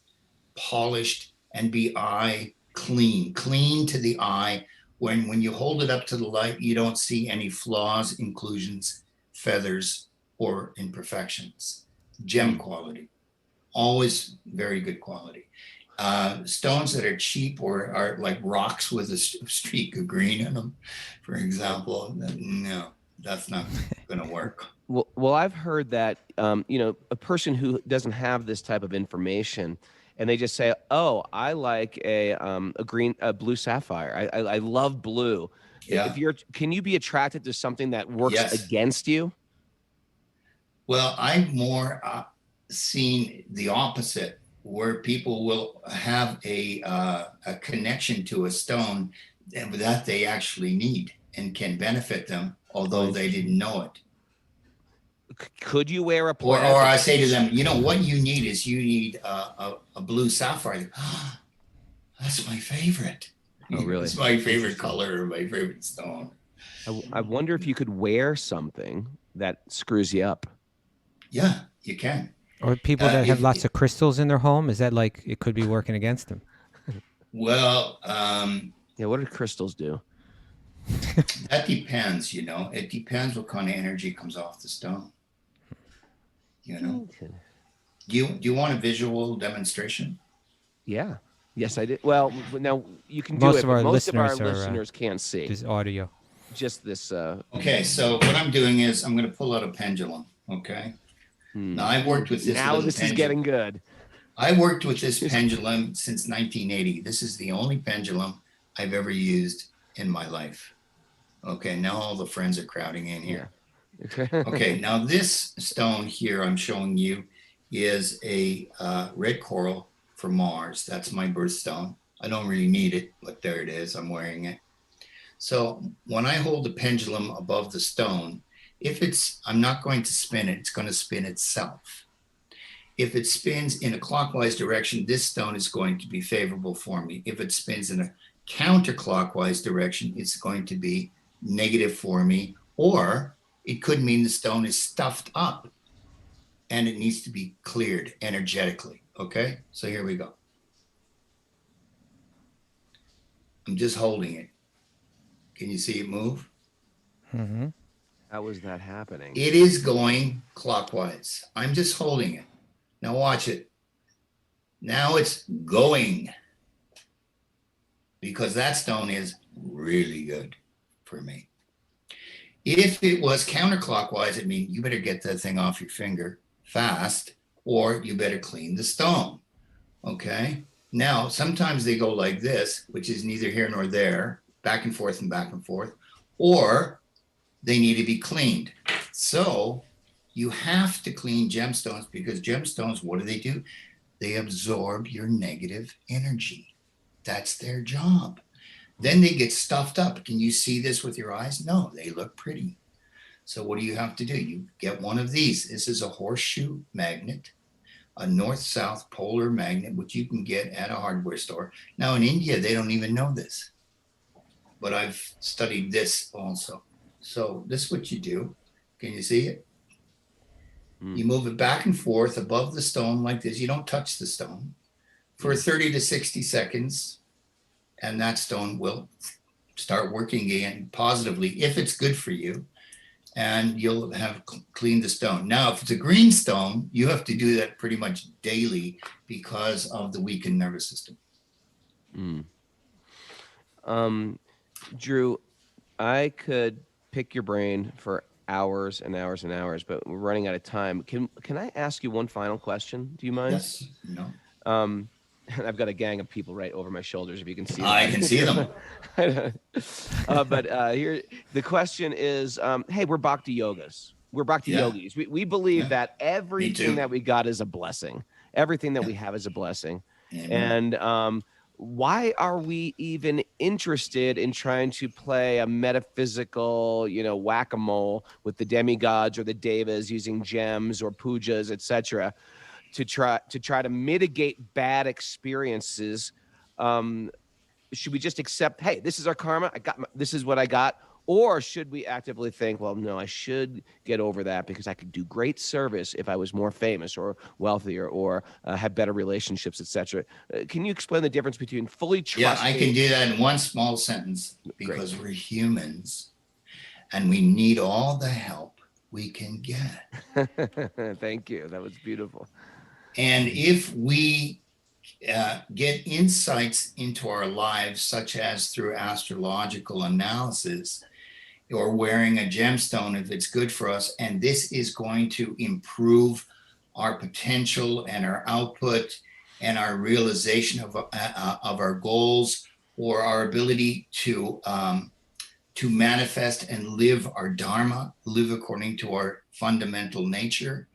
polished, and be eye clean to the eye. When you hold it up to the light, you don't see any flaws, inclusions, feathers, or imperfections. Gem quality, always very good quality. Stones that are cheap or are like rocks with a streak of green in them, for example, no, that's not going to work. Well, I've heard that, a person who doesn't have this type of information, and they just say, "Oh, I like a blue sapphire. I love blue." Yeah. Can you be attracted to something that works against you? Well, I've more seen the opposite, where people will have a connection to a stone that they actually need and can benefit them, although they didn't know it. Could you wear a or I say to them, what you need is a blue sapphire. Oh, that's my favorite. Oh, really? It's my favorite color, my favorite stone. I wonder if you could wear something that screws you up. Yeah, you can. Or people that have lots of crystals in their home, is that like it could be working against them? Well, what do crystals do? That depends, It depends what kind of energy comes off the stone. Do you want a visual demonstration? Yeah. Yes, I did. Well, now you can do Most it. Of our most of our listeners listeners can't see. Just audio. Just this. Okay, so what I'm doing is I'm going to pull out a pendulum. Okay. Now I've worked with this. Now this is getting good. I worked with this pendulum since 1980. This is the only pendulum I've ever used in my life. Okay, now all the friends are crowding in here. Okay, now this stone here I'm showing you is a red coral for Mars. That's my birthstone. I don't really need it, but there it is. I'm wearing it. So when I hold the pendulum above the stone, I'm not going to spin it. It's going to spin itself. If it spins in a clockwise direction, this stone is going to be favorable for me. If it spins in a counterclockwise direction, it's going to be negative for me, or it could mean the stone is stuffed up and it needs to be cleared energetically. Okay, so here we go. I'm just holding it. Can you see it move? Mm-hmm. How is that happening? It is going clockwise. I'm just holding it. Now watch it. Now it's going, because that stone is really good for me. If it was counterclockwise, it means you better get that thing off your finger fast, or you better clean the stone. Okay. Now, sometimes they go like this, which is neither here nor there, back and forth, or they need to be cleaned. So you have to clean gemstones, because gemstones, what do? They absorb your negative energy. That's their job. Then they get stuffed up. Can you see this with your eyes? No, they look pretty. So what do you have to do? You get one of these. This is a horseshoe magnet, a north-south polar magnet, which you can get at a hardware store. Now in India, they don't even know this, but I've studied this also. So this is what you do. Can you see it? You move it back and forth above the stone like this. You don't touch the stone for 30 to 60 seconds. And that stone will start working again positively if it's good for you. And you'll have cleaned the stone. Now, if it's a green stone, you have to do that pretty much daily because of the weakened nervous system. Drew, I could pick your brain for hours and hours and hours, but we're running out of time. Can I ask you one final question? Do you mind? Yes. No. And I've got a gang of people right over my shoulders, if you can see them. I can see them. But here, the question is, hey, we're Bhakti yogas. We're Bhakti yogis. We believe that everything that we got is a blessing. Everything that we have is a blessing. Amen. And why are we even interested in trying to play a metaphysical, whack-a-mole with the demigods or the devas using gems or pujas, etc., to try to mitigate bad experiences? Should we just accept, hey, this is our karma, this is what I got? Or should we actively think, well, no, I should get over that because I could do great service if I was more famous or wealthier or have better relationships, etc.? Can you explain the difference between fully trusting? Yeah, I can do that in one small sentence, because we're humans and we need all the help we can get. Thank you. That was beautiful. And if we get insights into our lives, such as through astrological analysis or wearing a gemstone, if it's good for us, and this is going to improve our potential and our output and our realization of our goals, or our ability to manifest and live our dharma, live according to our fundamental nature,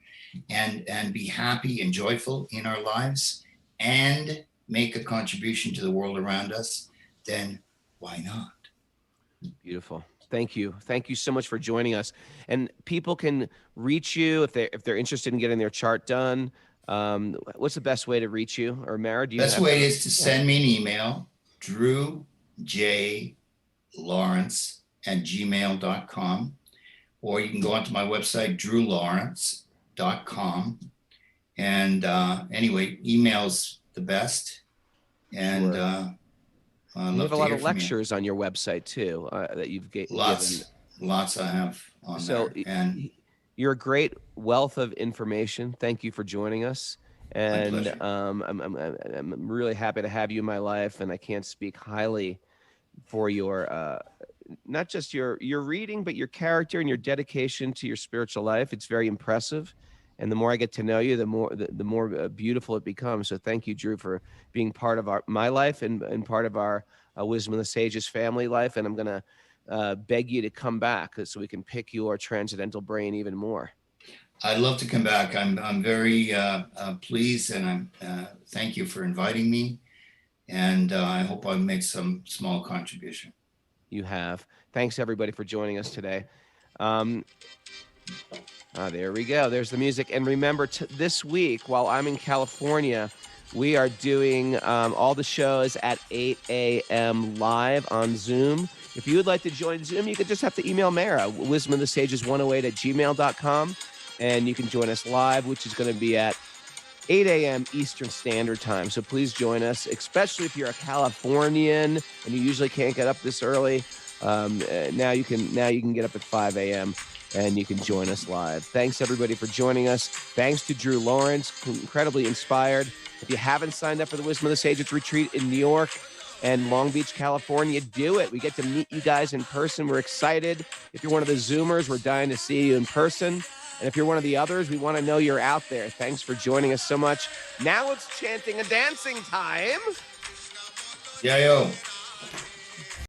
and be happy and joyful in our lives, and make a contribution to the world around us, then why not? Beautiful. Thank you. Thank you so much for joining us. And people can reach you if they're interested in getting their chart done. What's the best way to reach you? Or Mara, do you Best way is to send me an email, drewjlawrence@gmail.com, or you can go onto my website, drewlawrence.com. And anyway, email's the best. And you have a lot of lectures on your website too that you've given. Lots I have on there. And you're a great wealth of information. Thank you for joining us. And I'm really happy to have you in my life. And I can't speak highly for your not just your reading, but your character and your dedication to your spiritual life. It's very impressive. And the more I get to know you, the more beautiful it becomes. So thank you, Drew, for being part of my life and part of our Wisdom of the Sages family life. And I'm going to beg you to come back so we can pick your transcendental brain even more. I'd love to come back. I'm very pleased, and I'm thank you for inviting me. And I hope I've made some small contribution. You have. Thanks, everybody, for joining us today. There we go. There's the music. And remember, this week, while I'm in California, we are doing all the shows at 8 a.m. live on Zoom. If you would like to join Zoom, you could just have to email Mara, wisdomofthesages108@gmail.com, and you can join us live, which is going to be at 8 a.m. Eastern Standard Time. So please join us, especially if you're a Californian and you usually can't get up this early. Now you can get up at 5 a.m. and you can join us live. Thanks, everybody, for joining us. Thanks to Drew Lawrence, incredibly inspired. If you haven't signed up for the Wisdom of the Sages retreat in New York and Long Beach, California, do it. We get to meet you guys in person. We're excited. If you're one of the Zoomers, we're dying to see you in person. And if you're one of the others, we want to know you're out there. Thanks for joining us so much. Now it's chanting and dancing time. Yeah, yo.